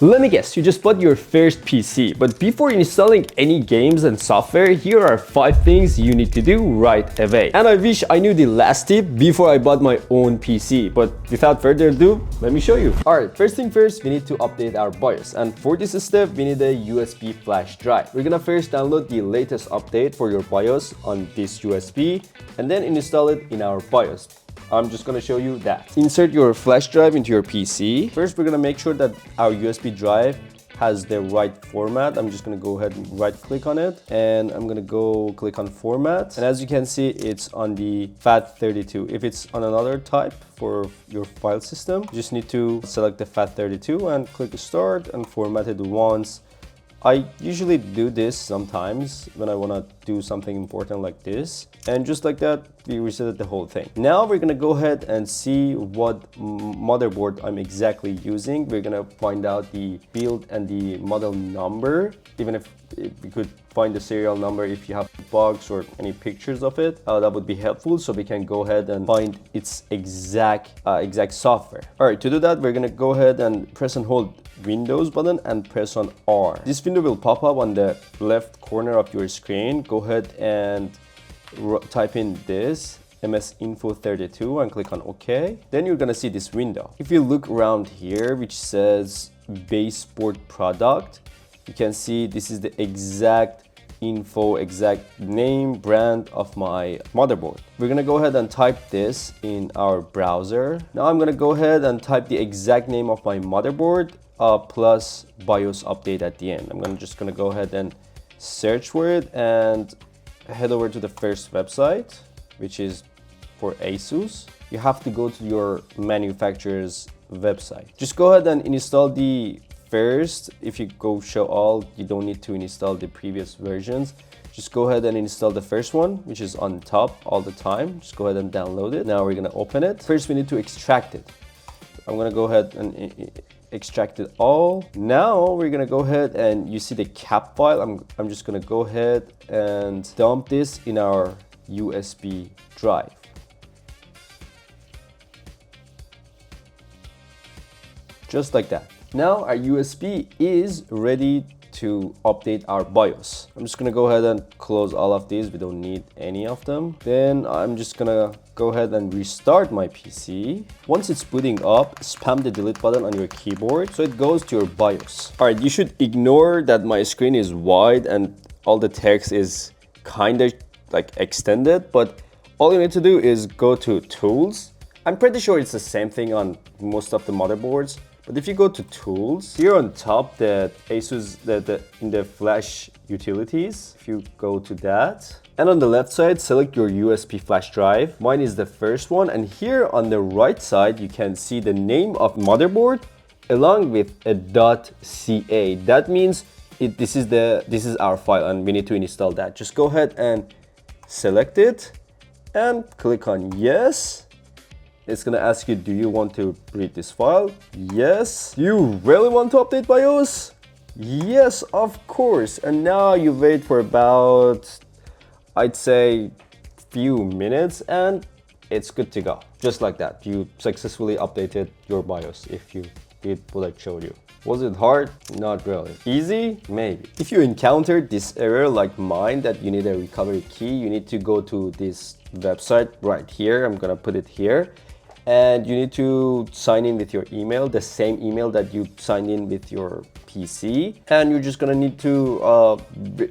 Let me guess, you just bought your first PC, but before installing any games and software, here are 5 things you need to do right away. And I wish I knew the last tip before I bought my own PC, but without further ado, let me show you. Alright, first thing first, we need to update our BIOS, and for this step, we need a USB flash drive. We're gonna first download the latest update for your BIOS on this USB, and then install it in our BIOS. I'm just gonna show you that. Insert your flash drive into your PC. First, we're gonna make sure that our USB drive has the right format. I'm just gonna go ahead and right click on it, and I'm gonna go click on format. And as you can see, it's on the FAT32. If it's on another type for your file system, you just need to select the FAT32 and click start and format it once. I usually do this sometimes when I want to do something important like this. And just like that, we reset the whole thing. Now we're going to go ahead and see what motherboard I'm exactly using. We're going to find out the build and the model number, even if we could find the serial number if you have bugs or any pictures of it. That would be helpful, so we can go ahead and find its exact software. All right, to do that, we're going to go ahead and press and hold Windows button and press on R. This window will pop up on the left corner of your screen. Go ahead and type in this msinfo32 and click on OK. Then you're gonna see this window. If you look around here, which says baseboard product, you can see this is the exact info, exact name, brand of my motherboard. We're gonna go ahead and type this in our browser. Now I'm gonna go ahead and type the exact name of my motherboard plus BIOS update at the end. I'm just gonna go ahead and search for it and head over to the first website, which is for ASUS. You have to go to your manufacturer's website. Just go ahead and install the first. If you go show all, you don't need to install the previous versions. Just go ahead and install the first one, which is on top all the time. Just go ahead and download it. Now we're gonna open it. First, we need to extract it. I'm gonna go ahead and extract it all. Now we're gonna go ahead and you see the cap file. I'm just gonna go ahead and dump this in our USB drive. Just like that. Now our USB is ready to update our BIOS. I'm just gonna go ahead and close all of these. We don't need any of them. Then I'm just gonna go ahead and restart my PC. Once it's booting up, spam the delete button on your keyboard so it goes to your BIOS. All right, you should ignore that my screen is wide and all the text is kind of like extended, but all you need to do is go to Tools. I'm pretty sure it's the same thing on most of the motherboards. But if you go to Tools, here on top, the ASUS, in the Flash Utilities, if you go to that, and on the left side, select your USB flash drive. Mine is the first one, and here on the right side, you can see the name of motherboard along with a .ca. That means this is our file, and we need to install that. Just go ahead and select it, and click on Yes. It's gonna ask you, do you want to read this file? Yes. You really want to update BIOS? Yes, of course. And now you wait for about, I'd say, few minutes, and it's good to go. Just like that, you successfully updated your BIOS if you did what I showed you. Was it hard? Not really. Easy? Maybe. If you encountered this error like mine, that you need a recovery key, you need to go to this website right here. I'm gonna put it here. And you need to sign in with your email, the same email that you signed in with your PC. And you're just gonna need to,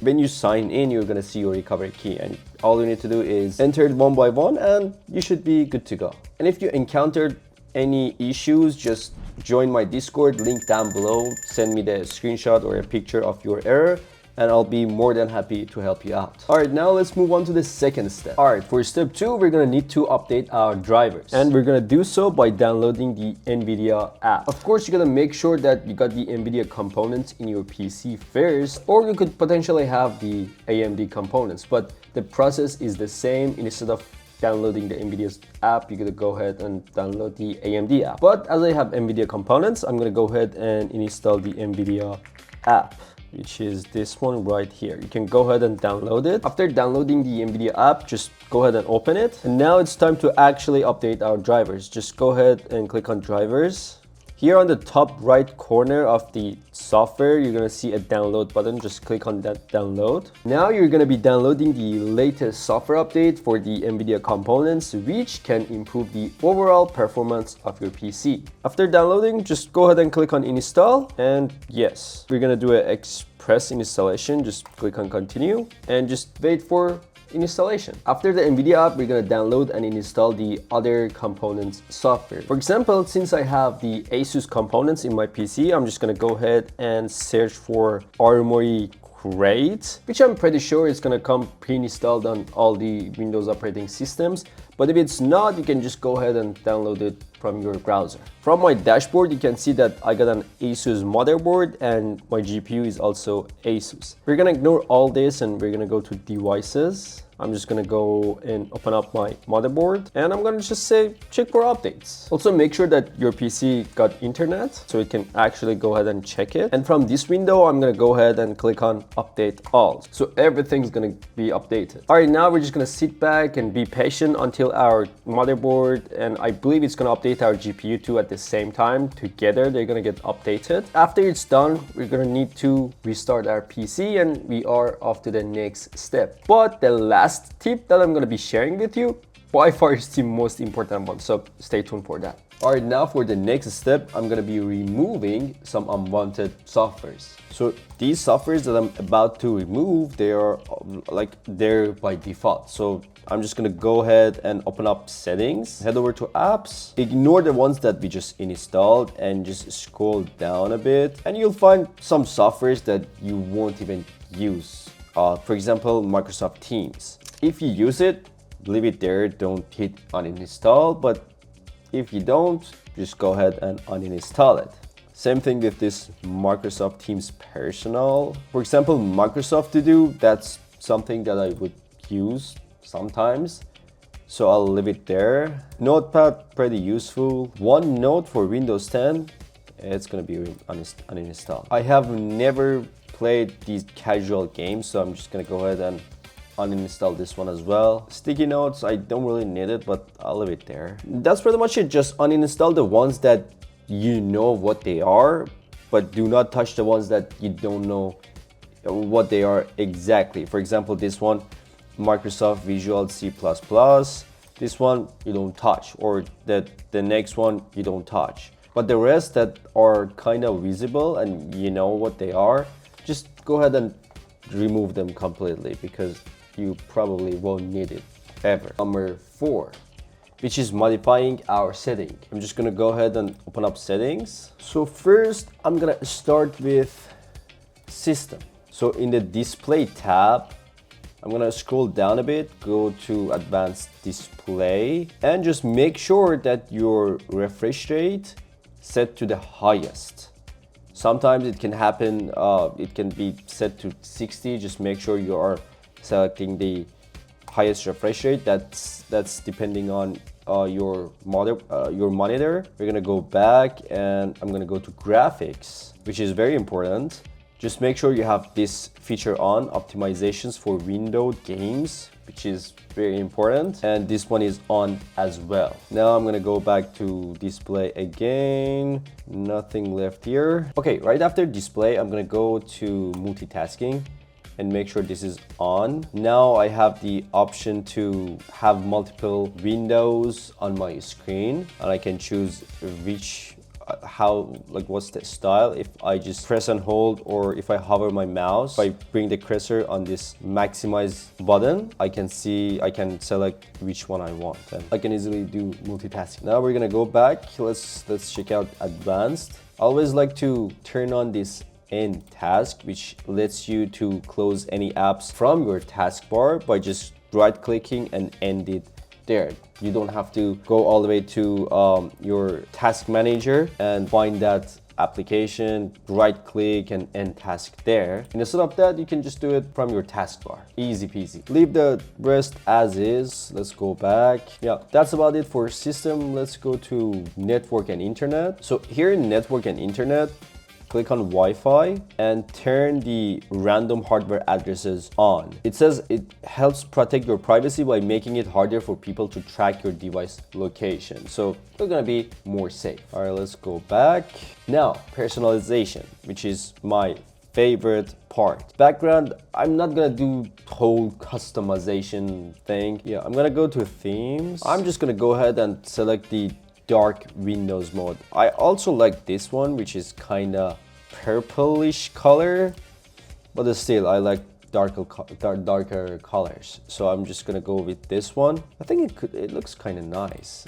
when you sign in, you're gonna see your recovery key. And all you need to do is enter it one by one, and you should be good to go. And if you encountered any issues, just join my Discord, link down below. Send me the screenshot or a picture of your error, and I'll be more than happy to help you out. All right, now let's move on to the second step. All right, for step 2, we're gonna need to update our drivers. And we're gonna do so by downloading the NVIDIA app. Of course, you're gonna make sure that you got the NVIDIA components in your PC first, or you could potentially have the AMD components, but the process is the same. Instead of downloading the NVIDIA's app, you're gonna go ahead and download the AMD app. But as I have NVIDIA components, I'm gonna go ahead and install the NVIDIA app, which is this one right here. You can go ahead and download it. After downloading the NVIDIA app, just go ahead and open it. And now it's time to actually update our drivers. Just go ahead and click on drivers. Here on the top right corner of the software, you're gonna see a download button. Just click on that download. Now you're gonna be downloading the latest software update for the NVIDIA components, which can improve the overall performance of your PC. After downloading, just go ahead and click on install. And yes, we're gonna do an express installation. Just click on continue and just wait for installation. After the NVIDIA app, we're gonna download and install the other components software. For example, since I have the Asus components in my PC, I'm just gonna go ahead and search for Armory Crate, which I'm pretty sure is gonna come pre-installed on all the Windows operating systems. But if it's not, you can just go ahead and download it from your browser. From my dashboard, you can see that I got an Asus motherboard and my GPU is also Asus. We're gonna ignore all this and we're gonna go to devices. I'm just gonna go and open up my motherboard and I'm gonna just say check for updates. Also make sure that your PC got internet so it can actually go ahead and check it. And from this window, I'm gonna go ahead and click on update all. So everything's gonna be updated. All right, now we're just gonna sit back and be patient until our motherboard, and I believe it's gonna update our GPU too at the same time. Together, they're gonna get updated. After it's done, we're gonna need to restart our PC and we are off to the next step. But the last tip that I'm going to be sharing with you by far is the most important one, so stay tuned for that. All right, now for the next step, I'm going to be removing some unwanted softwares. So these softwares that I'm about to remove, they are like there by default. So I'm just going to go ahead and open up settings, head over to apps, ignore the ones that we just installed and just scroll down a bit and you'll find some softwares that you won't even use. For example, Microsoft Teams. If you use it, leave it there, don't hit uninstall, but if you don't, just go ahead and uninstall it. Same thing with this Microsoft Teams Personal. For example, Microsoft To Do, that's something that I would use sometimes, so I'll leave it there. Notepad, pretty useful. OneNote for Windows 10, it's gonna be uninstalled. I have never played these casual games, so I'm just gonna go ahead and uninstall this one as well. Sticky notes, I don't really need it, but I'll leave it there. That's pretty much it. Just uninstall the ones that you know what they are, but do not touch the ones that you don't know what they are exactly. For example, this one, Microsoft Visual C++. This one you don't touch, or the next one you don't touch. But the rest that are kind of visible and you know what they are, just go ahead and remove them completely because you probably won't need it ever. Number 4, which is modifying our setting. I'm just gonna go ahead and open up settings. So first, I'm gonna start with system. So in the display tab, I'm gonna scroll down a bit, go to advanced display, and just make sure that your refresh rate set to the highest. Sometimes it can happen, it can be set to 60. Just make sure you are selecting the highest refresh rate. That's depending on your monitor. We're gonna go back and I'm gonna go to graphics, which is very important. Just make sure you have this feature on, optimizations for windowed games, which is very important. And this one is on as well. Now I'm gonna go back to display again. Nothing left here. Okay, right after display, I'm gonna go to multitasking and make sure this is on. Now I have the option to have multiple windows on my screen and I can choose which what's the style. If I just press and hold, or if I hover my mouse, if I bring the cursor on this maximize button, I can select which one I want and I can easily do multitasking. Now we're gonna go back. Let's check out advanced. I always like to turn on this end task, which lets you to close any apps from your taskbar by just right clicking and end it there. You don't have to go all the way to your task manager and find that application, right click and end task there. Instead of that, you can just do it from your taskbar. Easy peasy. Leave the rest as is. Let's go back. Yeah, that's about it for system. Let's go to network and internet. So here in network and internet, click on Wi-Fi and turn the random hardware addresses on. It says it helps protect your privacy by making it harder for people to track your device location. So you're gonna be more safe. All right, let's go back. Now, personalization, which is my favorite part. Background, I'm not gonna do whole customization thing. Yeah, I'm gonna go to themes. I'm just gonna go ahead and select the dark windows mode. I also like this one, which is kind of purplish color, but still I like darker colors. So I'm just gonna go with this one. I think it looks kind of nice.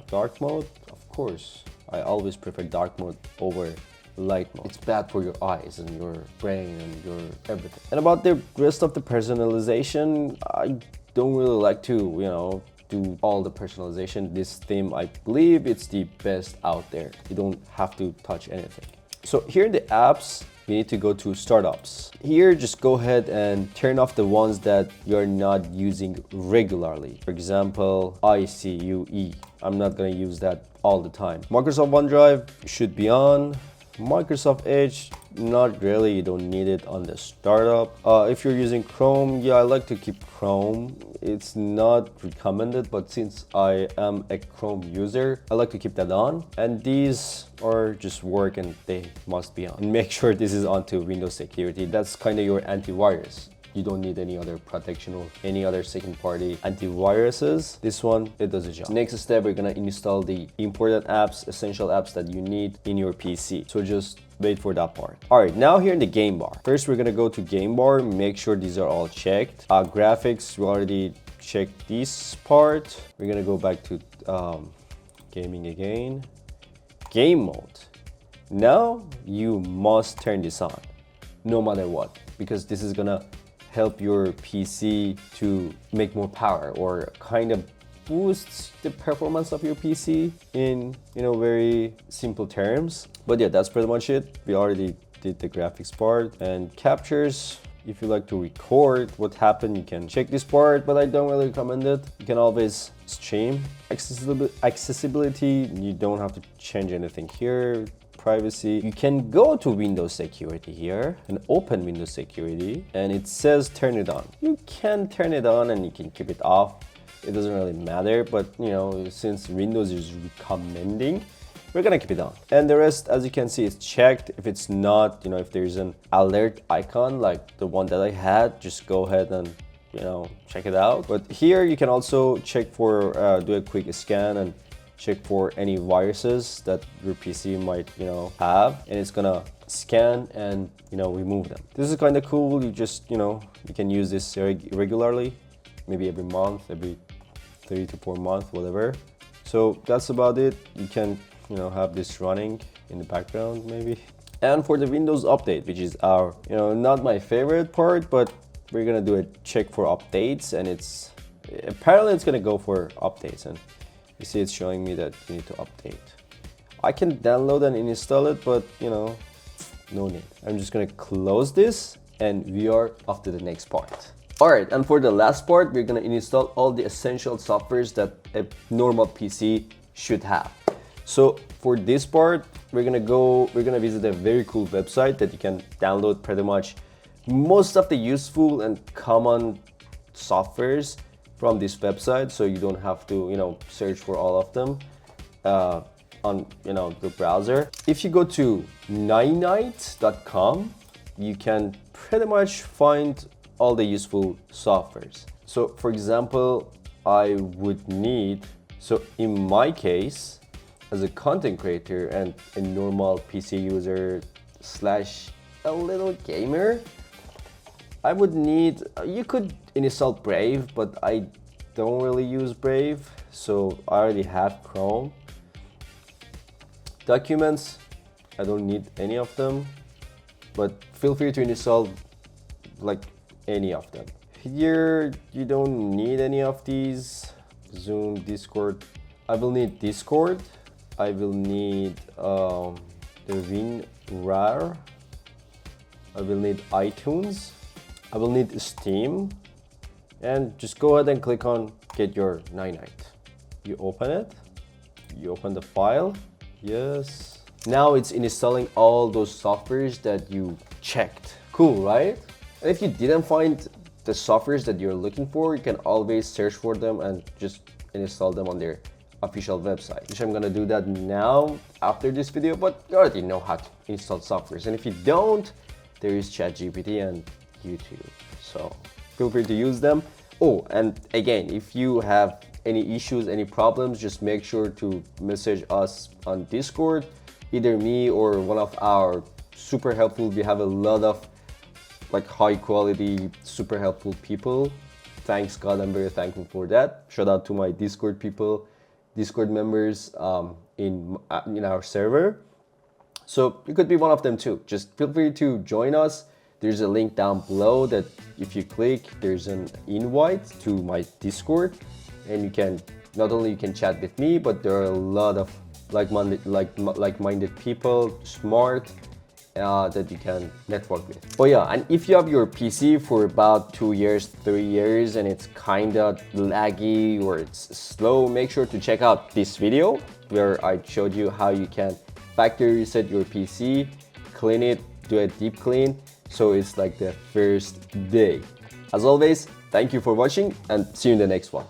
Dark mode, of course. I always prefer dark mode over light mode. It's bad for your eyes and your brain and your everything. And about the rest of the personalization, I don't really like to, do all the personalization. This theme, I believe it's the best out there. You don't have to touch anything. So here in the apps, we need to go to startups. Here, just go ahead and turn off the ones that you're not using regularly. For example, ICUE. I'm not gonna use that all the time. Microsoft OneDrive should be on. Microsoft Edge, not really, you don't need it on the startup. If you're using Chrome, yeah, I like to keep Chrome. It's not recommended, but since I am a Chrome user, I like to keep that on. And these are just work and they must be on. And make sure this is onto Windows security. That's kind of your antivirus. You don't need any other protection or any other second-party antiviruses. This one, it does a job. Next step, we're gonna install the important apps, essential apps that you need in your PC. So just wait for that part. All right, now here in the game bar. First, we're gonna go to game bar, make sure these are all checked. Graphics, we already checked this part. We're gonna go back to gaming again. Game mode. Now, you must turn this on, no matter what, because this is gonna help your PC to make more power or kind of boosts the performance of your PC in, very simple terms. But yeah, that's pretty much it. We already did the graphics part and captures. If you like to record what happened, you can check this part, but I don't really recommend it. You can always stream. Accessibility, you don't have to change anything here. Privacy, you can go to Windows security here and open Windows security and it says turn it on. You can turn it on and you can keep it off. It doesn't really matter, but since Windows is recommending, we're gonna keep it on. And the rest, as you can see, is checked. If it's not, if there's an alert icon like the one that I had, just go ahead and check it out. But here you can also check for do a quick scan and check for any viruses that your PC might, have, and it's gonna scan and, remove them. This is kind of cool. You just, you can use this regularly, maybe every month, every 3 to 4 months, whatever. So that's about it. You can, have this running in the background maybe. And for the Windows update, which is our, not my favorite part, but we're gonna do a check for updates, and apparently it's gonna go for updates, and you see it's showing me that you need to update. I can download and install it, but no need. I'm just gonna close this and we are off to the next part. All right, and for the last part, we're gonna install all the essential softwares that a normal PC should have. So for this part, we're gonna visit a very cool website that you can download pretty much most of the useful and common softwares from this website, so you don't have to search for all of them on the browser. If you go to ninite.com, you can pretty much find all the useful softwares. So for example, I would need, so in my case, as a content creator and a normal PC user / a little gamer, I would need, you could install Brave, but I don't really use Brave, so I already have Chrome. Documents, I don't need any of them, but feel free to install like any of them. Here, you don't need any of these. Zoom, Discord. I will need Discord. I will need the WinRAR. I will need iTunes. I will need Steam, and just go ahead and click on get your Ninite. You open it, you open the file, yes, Now it's installing all those softwares that you checked. Cool, right? And if you didn't find the softwares that you're looking for, you can always search for them and just install them on their official website, which I'm gonna do that now after this video, but you already know how to install softwares. And if you don't, there is ChatGPT and YouTube, so feel free to use them. Oh, and again, if you have any issues, any problems, just make sure to message us on Discord, either me or one of our super helpful. We have a lot of like high quality, super helpful people. Thanks God, I'm very thankful for that. Shout out to my Discord people, Discord members in our server. So you could be one of them too. Just feel free to join us. There's a link down below that if you click, there's an invite to my Discord, and you can not only you can chat with me, but there are a lot of like-minded people, smart, that you can network with. Oh yeah, and if you have your PC for about 2 years, 3 years, and it's kinda laggy or it's slow, make sure to check out this video where I showed you how you can factory reset your PC, clean it, do a deep clean, so it's like the first day. As always, thank you for watching and see you in the next one.